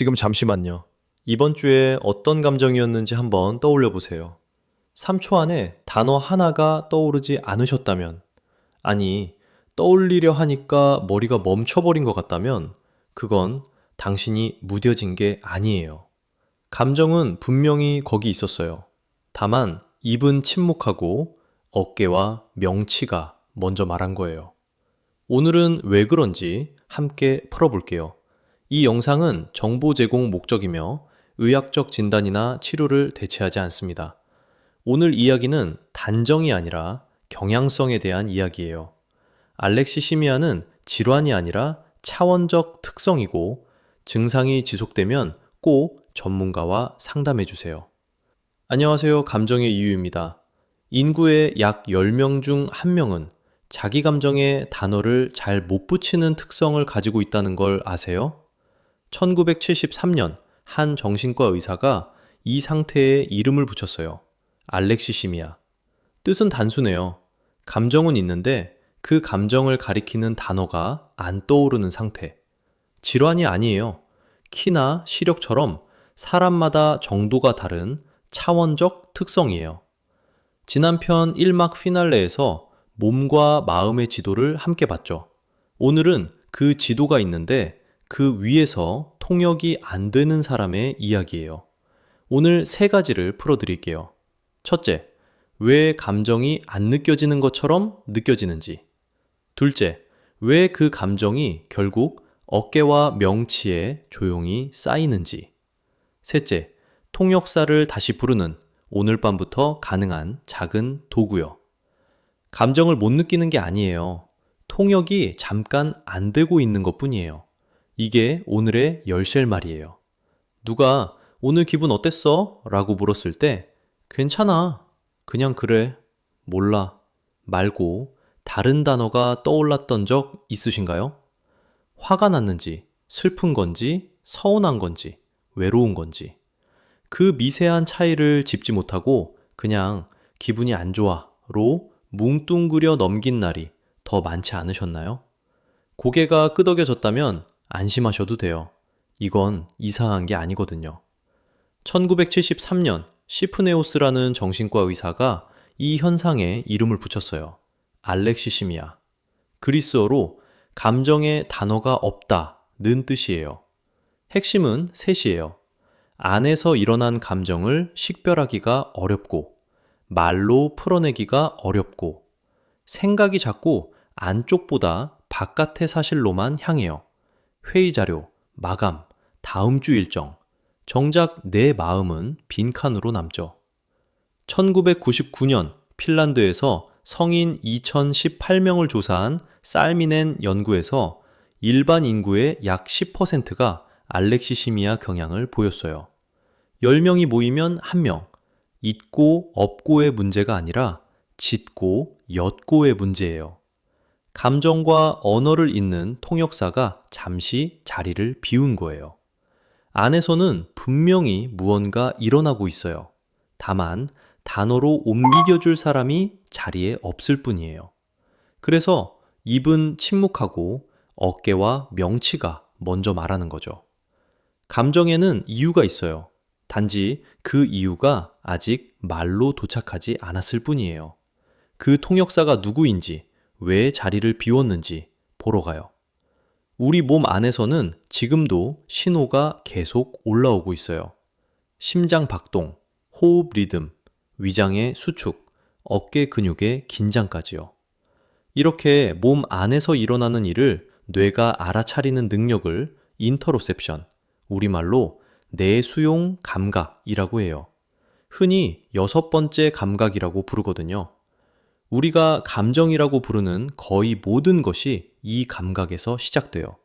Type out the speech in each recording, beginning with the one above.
지금 잠시만요. 이번 주에 어떤 감정이었는지 한번 떠올려 보세요. 3초 안에 단어 하나가 떠오르지 않으셨다면, 아니, 떠올리려 하니까 머리가 멈춰버린 것 같다면, 그건 당신이 무뎌진 게 아니에요. 감정은 분명히 거기 있었어요. 다만, 입은 침묵하고 어깨와 명치가 먼저 말한 거예요. 오늘은 왜 그런지 함께 풀어볼게요. 이 영상은 정보 제공 목적이며 의학적 진단이나 치료를 대체하지 않습니다. 오늘 이야기는 단정이 아니라 경향성에 대한 이야기예요. 알렉시시미아는 질환이 아니라 차원적 특성이고 증상이 지속되면 꼭 전문가와 상담해 주세요. 안녕하세요. 감정의 이유입니다. 인구의 약 10명 중 1명은 자기 감정에 단어를 잘 못 붙이는 특성을 가지고 있다는 걸 아세요? 1973년 한 정신과 의사가 이 상태에 이름을 붙였어요. 알렉시시미아. 뜻은 단순해요. 감정은 있는데 그 감정을 가리키는 단어가 안 떠오르는 상태. 질환이 아니에요. 키나 시력처럼 사람마다 정도가 다른 차원적 특성이에요. 지난 편 1막 피날레에서 몸과 마음의 지도를 함께 봤죠. 오늘은 그 지도가 있는데 그 위에서 통역이 안 되는 사람의 이야기예요. 오늘 3가지를 풀어드릴게요. 첫째, 왜 감정이 안 느껴지는 것처럼 느껴지는지. 둘째, 왜 그 감정이 결국 어깨와 명치에 조용히 쌓이는지. 셋째, 통역사를 다시 부르는 오늘 밤부터 가능한 작은 도구요. 감정을 못 느끼는 게 아니에요. 통역이 잠깐 안 되고 있는 것 뿐이에요. 이게 오늘의 열실말이에요. 누가 오늘 기분 어땠어? 라고 물었을 때 괜찮아, 그냥 그래, 몰라, 말고 다른 단어가 떠올랐던 적 있으신가요? 화가 났는지, 슬픈 건지, 서운한 건지, 외로운 건지. 그 미세한 차이를 짚지 못하고 그냥 기분이 안 좋아로 뭉뚱그려 넘긴 날이 더 많지 않으셨나요? 고개가 끄덕여졌다면 안심하셔도 돼요. 이건 이상한 게 아니거든요. 1973년 시프네오스라는 정신과 의사가 이 현상에 이름을 붙였어요. 알렉시시미아. 그리스어로 감정의 단어가 없다는 뜻이에요. 핵심은 셋이에요. 안에서 일어난 감정을 식별하기가 어렵고, 말로 풀어내기가 어렵고, 생각이 자꾸 안쪽보다 바깥의 사실로만 향해요. 회의 자료, 마감, 다음 주 일정. 정작 내 마음은 빈칸으로 남죠. 1999년 핀란드에서 성인 2018명을 조사한 살미넨 연구에서 일반 인구의 약 10%가 알렉시시미아 경향을 보였어요. 10명이 모이면 1명, 있고 없고의 문제가 아니라 짙고 옅고의 문제예요. 감정과 언어를 잇는 통역사가 잠시 자리를 비운 거예요. 안에서는 분명히 무언가 일어나고 있어요. 다만 단어로 옮겨줄 사람이 자리에 없을 뿐이에요. 그래서 입은 침묵하고 어깨와 명치가 먼저 말하는 거죠. 감정에는 이유가 있어요. 단지 그 이유가 아직 말로 도착하지 않았을 뿐이에요. 그 통역사가 누구인지, 왜 자리를 비웠는지 보러 가요. 우리 몸 안에서는 지금도 신호가 계속 올라오고 있어요. 심장 박동, 호흡 리듬, 위장의 수축, 어깨 근육의 긴장까지요. 이렇게 몸 안에서 일어나는 일을 뇌가 알아차리는 능력을 인터로셉션, 우리말로 내수용 감각이라고 해요. 흔히 6번째 감각이라고 부르거든요. 우리가 감정이라고 부르는 거의 모든 것이 이 감각에서 시작돼요.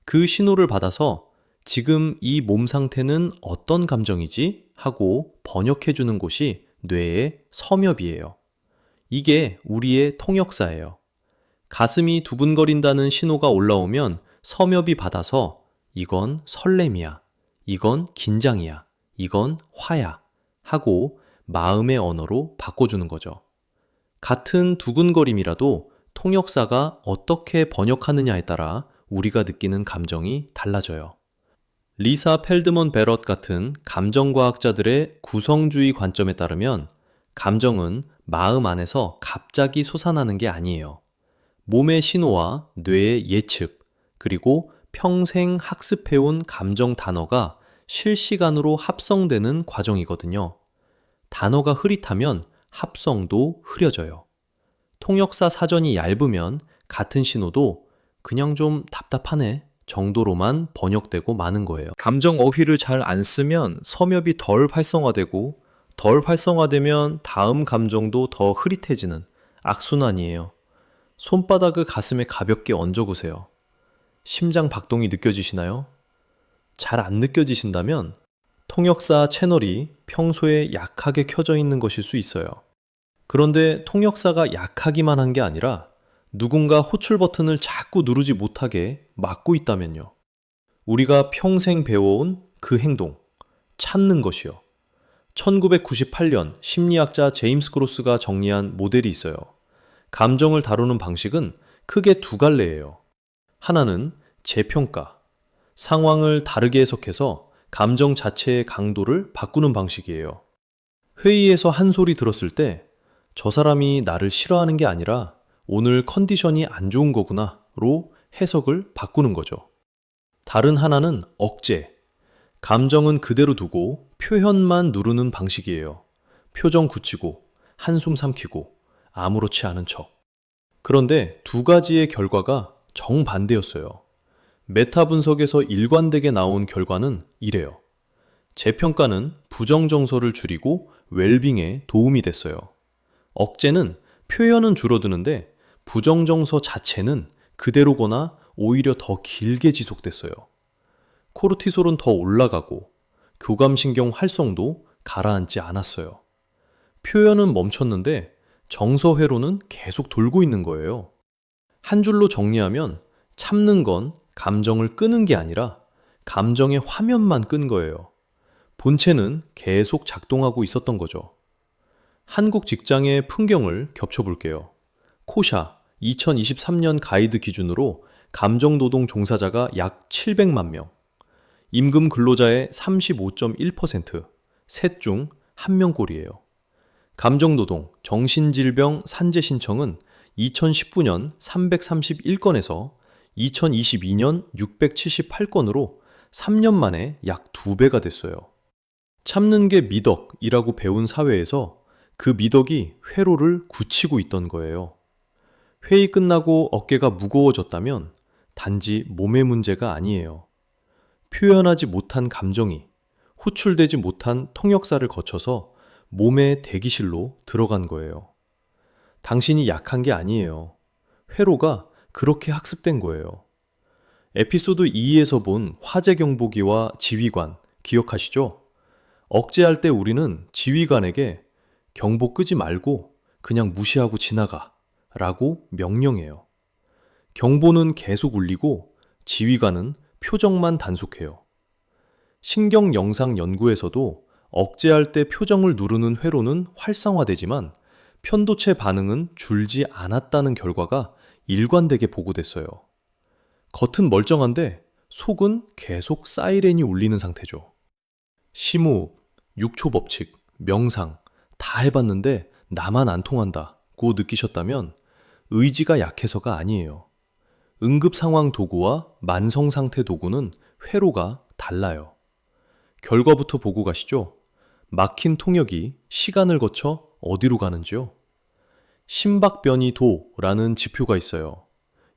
그 신호를 받아서 지금 이 몸 상태는 어떤 감정이지? 하고 번역해주는 곳이 뇌의 섬엽이에요. 이게 우리의 통역사예요. 가슴이 두근거린다는 신호가 올라오면 섬엽이 받아서 이건 설렘이야, 이건 긴장이야, 이건 화야 하고 마음의 언어로 바꿔주는 거죠. 같은 두근거림이라도 통역사가 어떻게 번역하느냐에 따라 우리가 느끼는 감정이 달라져요. 리사 펠드먼 베럿 같은 감정과학자들의 구성주의 관점에 따르면 감정은 마음 안에서 갑자기 솟아나는 게 아니에요. 몸의 신호와 뇌의 예측, 그리고 평생 학습해온 감정 단어가 실시간으로 합성되는 과정이거든요. 단어가 흐릿하면 합성도 흐려져요. 통역사 사전이 얇으면 같은 신호도 그냥 좀 답답하네 정도로만 번역되고 마는 거예요. 감정 어휘를 잘 안 쓰면 섬엽이 덜 활성화되고 덜 활성화되면 다음 감정도 더 흐릿해지는 악순환이에요. 손바닥을 가슴에 가볍게 얹어보세요. 심장 박동이 느껴지시나요? 잘 안 느껴지신다면 통역사 채널이 평소에 약하게 켜져 있는 것일 수 있어요. 그런데 통역사가 약하기만 한 게 아니라 누군가 호출 버튼을 자꾸 누르지 못하게 막고 있다면요. 우리가 평생 배워온 그 행동, 찾는 것이요. 1998년 심리학자 제임스 크로스가 정리한 모델이 있어요. 감정을 다루는 방식은 크게 두 갈래예요. 하나는 재평가, 상황을 다르게 해석해서 감정 자체의 강도를 바꾸는 방식이에요. 회의에서 한 소리 들었을 때 저 사람이 나를 싫어하는 게 아니라 오늘 컨디션이 안 좋은 거구나로 해석을 바꾸는 거죠. 다른 하나는 억제, 감정은 그대로 두고 표현만 누르는 방식이에요. 표정 굳히고 한숨 삼키고 아무렇지 않은 척. 그런데 두 가지의 결과가 정반대였어요. 메타 분석에서 일관되게 나온 결과는 이래요. 재평가는 부정정서를 줄이고 웰빙에 도움이 됐어요. 억제는 표현은 줄어드는데 부정정서 자체는 그대로거나 오히려 더 길게 지속됐어요. 코르티솔은 더 올라가고 교감신경 활성도 가라앉지 않았어요. 표현은 멈췄는데 정서 회로는 계속 돌고 있는 거예요. 한 줄로 정리하면 참는 건 감정을 끄는 게 아니라 감정의 화면만 끈 거예요. 본체는 계속 작동하고 있었던 거죠. 한국 직장의 풍경을 겹쳐볼게요. 코샤 2023년 가이드 기준으로 감정노동 종사자가 약 700만 명, 임금 근로자의 35.1%, 셋 중 한 명꼴이에요. 감정노동, 정신질병 산재 신청은 2019년 331건에서 2022년 678건으로 3년 만에 약 2배가 됐어요. 참는 게 미덕이라고 배운 사회에서 그 미덕이 회로를 굳히고 있던 거예요. 회의 끝나고 어깨가 무거워졌다면 단지 몸의 문제가 아니에요. 표현하지 못한 감정이 호출되지 못한 통역사를 거쳐서 몸의 대기실로 들어간 거예요. 당신이 약한 게 아니에요. 회로가 그렇게 학습된 거예요. 에피소드 2에서 본 화재 경보기와 지휘관 기억하시죠? 억제할 때 우리는 지휘관에게 경보 끄지 말고 그냥 무시하고 지나가 라고 명령해요. 경보는 계속 울리고 지휘관은 표정만 단속해요. 신경 영상 연구에서도 억제할 때 표정을 누르는 회로는 활성화되지만 편도체 반응은 줄지 않았다는 결과가 일관되게 보고됐어요. 겉은 멀쩡한데 속은 계속 사이렌이 울리는 상태죠. 심호흡, 6초 법칙, 명상 다 해봤는데 나만 안 통한다고 느끼셨다면 의지가 약해서가 아니에요. 응급 상황 도구와 만성 상태 도구는 회로가 달라요. 결과부터 보고 가시죠. 막힌 통역이 시간을 거쳐 어디로 가는지요? 심박변이도라는 지표가 있어요.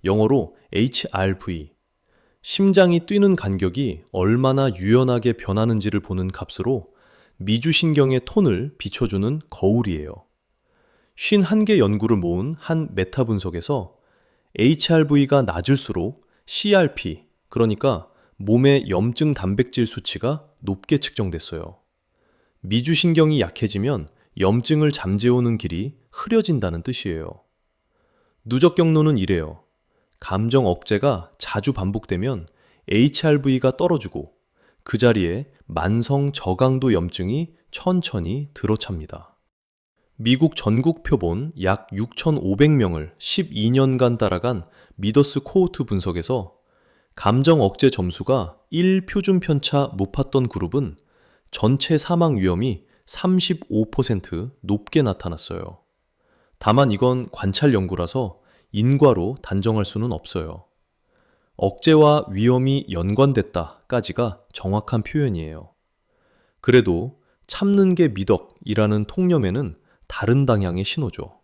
영어로 HRV. 심장이 뛰는 간격이 얼마나 유연하게 변하는지를 보는 값으로 미주신경의 톤을 비춰주는 거울이에요. 51개 연구를 모은 한 메타 분석에서 HRV가 낮을수록 CRP, 그러니까 몸의 염증 단백질 수치가 높게 측정됐어요. 미주신경이 약해지면 염증을 잠재우는 길이 흐려진다는 뜻이에요. 누적 경로는 이래요. 감정 억제가 자주 반복되면 HRV가 떨어지고 그 자리에 만성 저강도 염증이 천천히 들어찹니다. 미국 전국 표본 약 6,500명을 12년간 따라간 미더스 코호트 분석에서 감정 억제 점수가 1 표준 편차 못 팠던 그룹은 전체 사망 위험이 35% 높게 나타났어요. 다만 이건 관찰 연구라서 인과로 단정할 수는 없어요. 억제와 위험이 연관됐다까지가 정확한 표현이에요. 그래도 참는 게 미덕이라는 통념에는 다른 방향의 신호죠.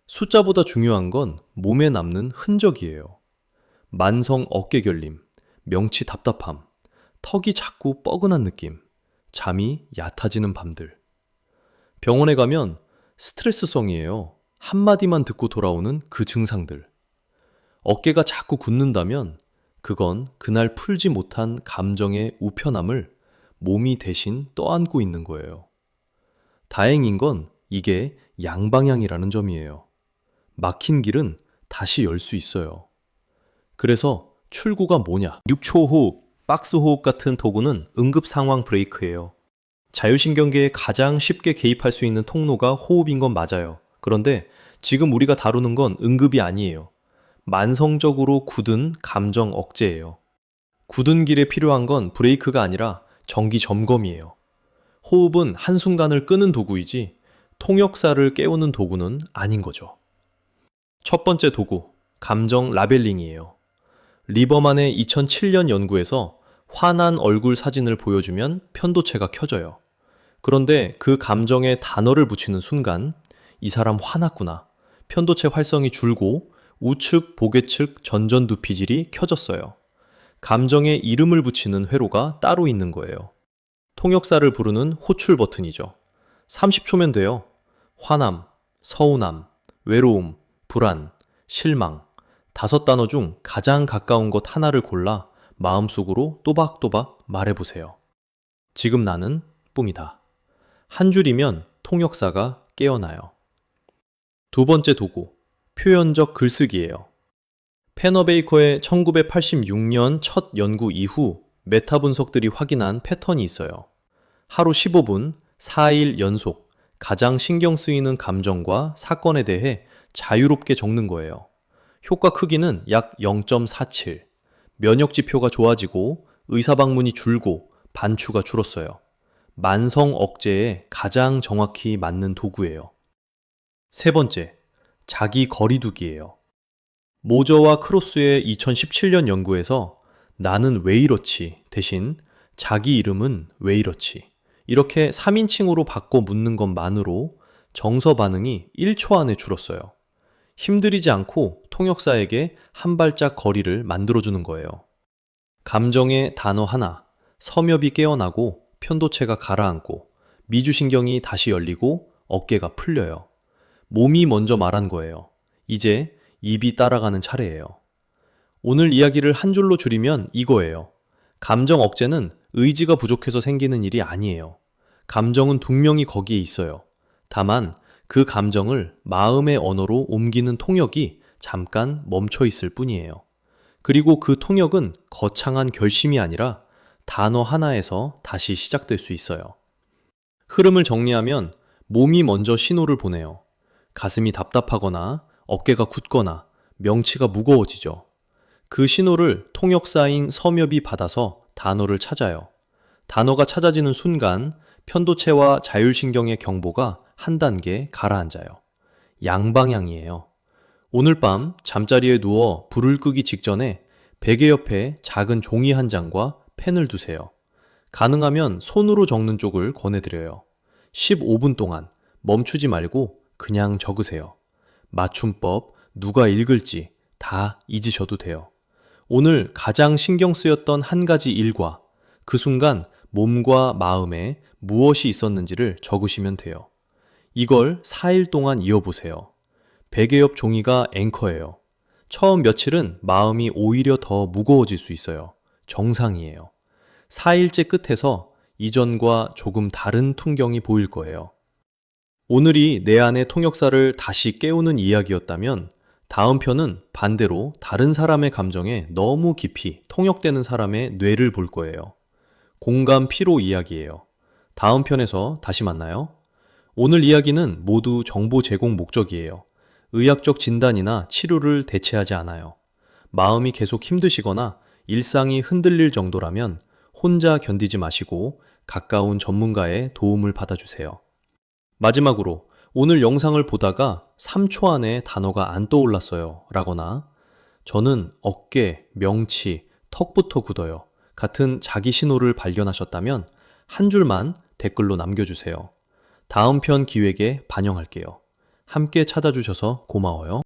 숫자보다 중요한 건 몸에 남는 흔적이에요. 만성 어깨 결림, 명치 답답함, 턱이 자꾸 뻐근한 느낌, 잠이 얕아지는 밤들. 병원에 가면 스트레스성이에요. 한마디만 듣고 돌아오는 그 증상들. 어깨가 자꾸 굳는다면 그건 그날 풀지 못한 감정의 우편함을 몸이 대신 떠안고 있는 거예요. 다행인 건 이게 양방향이라는 점이에요. 막힌 길은 다시 열 수 있어요. 그래서 출구가 뭐냐? 6초 호흡, 박스 호흡 같은 도구는 응급 상황 브레이크예요. 자율신경계에 가장 쉽게 개입할 수 있는 통로가 호흡인 건 맞아요. 그런데 지금 우리가 다루는 건 응급이 아니에요. 만성적으로 굳은 감정 억제예요. 굳은 길에 필요한 건 브레이크가 아니라 정기 점검이에요. 호흡은 한순간을 끄는 도구이지 통역사를 깨우는 도구는 아닌 거죠. 첫 번째 도구, 감정 라벨링이에요. 리버만의 2007년 연구에서 화난 얼굴 사진을 보여주면 편도체가 켜져요. 그런데 그 감정에 단어를 붙이는 순간 이 사람 화났구나. 편도체 활성이 줄고 우측 보괴측 전전두피질이 켜졌어요. 감정에 이름을 붙이는 회로가 따로 있는 거예요. 통역사를 부르는 호출 버튼이죠. 30초면 돼요. 화남, 서운함, 외로움, 불안, 실망. 5단어 중 가장 가까운 것 하나를 골라 마음속으로 또박또박 말해보세요. 지금 나는 뿡이다. 한 줄이면 통역사가 깨어나요. 두 번째 도구, 표현적 글쓰기예요. 페너베이커의 1986년 첫 연구 이후 메타 분석들이 확인한 패턴이 있어요. 하루 15분, 4일 연속 가장 신경 쓰이는 감정과 사건에 대해 자유롭게 적는 거예요. 효과 크기는 약 0.47. 면역 지표가 좋아지고 의사 방문이 줄고 반추가 줄었어요. 만성 억제에 가장 정확히 맞는 도구예요. 세 번째, 자기 거리두기예요. 모저와 크로스의 2017년 연구에서 나는 왜 이렇지 대신 자기 이름은 왜 이렇지 이렇게 3인칭으로 바꿔 묻는 것만으로 정서 반응이 1초 안에 줄었어요. 힘들이지 않고 통역사에게 한 발짝 거리를 만들어주는 거예요. 감정의 단어 하나, 섬엽이 깨어나고 편도체가 가라앉고 미주신경이 다시 열리고 어깨가 풀려요. 몸이 먼저 말한 거예요. 이제 입이 따라가는 차례예요. 오늘 이야기를 한 줄로 줄이면 이거예요. 감정 억제는 의지가 부족해서 생기는 일이 아니에요. 감정은 분명히 거기에 있어요. 다만 그 감정을 마음의 언어로 옮기는 통역이 잠깐 멈춰 있을 뿐이에요. 그리고 그 통역은 거창한 결심이 아니라 단어 하나에서 다시 시작될 수 있어요. 흐름을 정리하면 몸이 먼저 신호를 보내요. 가슴이 답답하거나 어깨가 굳거나 명치가 무거워지죠. 그 신호를 통역사인 섬엽이 받아서 단어를 찾아요. 단어가 찾아지는 순간 편도체와 자율신경의 경보가 한 단계 가라앉아요. 양방향이에요. 오늘 밤 잠자리에 누워 불을 끄기 직전에 베개 옆에 작은 종이 한 장과 펜을 두세요. 가능하면 손으로 적는 쪽을 권해드려요. 15분 동안 멈추지 말고 그냥 적으세요. 맞춤법, 누가 읽을지 다 잊으셔도 돼요. 오늘 가장 신경 쓰였던 한 가지 일과 그 순간 몸과 마음에 무엇이 있었는지를 적으시면 돼요. 이걸 4일 동안 이어보세요. 베개 옆 종이가 앵커예요. 처음 며칠은 마음이 오히려 더 무거워질 수 있어요. 정상이에요. 4일째 끝에서 이전과 조금 다른 풍경이 보일 거예요. 오늘이 내 안의 통역사를 다시 깨우는 이야기였다면 다음 편은 반대로 다른 사람의 감정에 너무 깊이 통역되는 사람의 뇌를 볼 거예요. 공감 피로 이야기예요. 다음 편에서 다시 만나요. 오늘 이야기는 모두 정보 제공 목적이에요. 의학적 진단이나 치료를 대체하지 않아요. 마음이 계속 힘드시거나 일상이 흔들릴 정도라면 혼자 견디지 마시고 가까운 전문가의 도움을 받아주세요. 마지막으로 오늘 영상을 보다가 3초 안에 단어가 안 떠올랐어요 라거나 저는 어깨, 명치, 턱부터 굳어요 같은 자기 신호를 발견하셨다면 한 줄만 댓글로 남겨주세요. 다음 편 기획에 반영할게요. 함께 찾아주셔서 고마워요.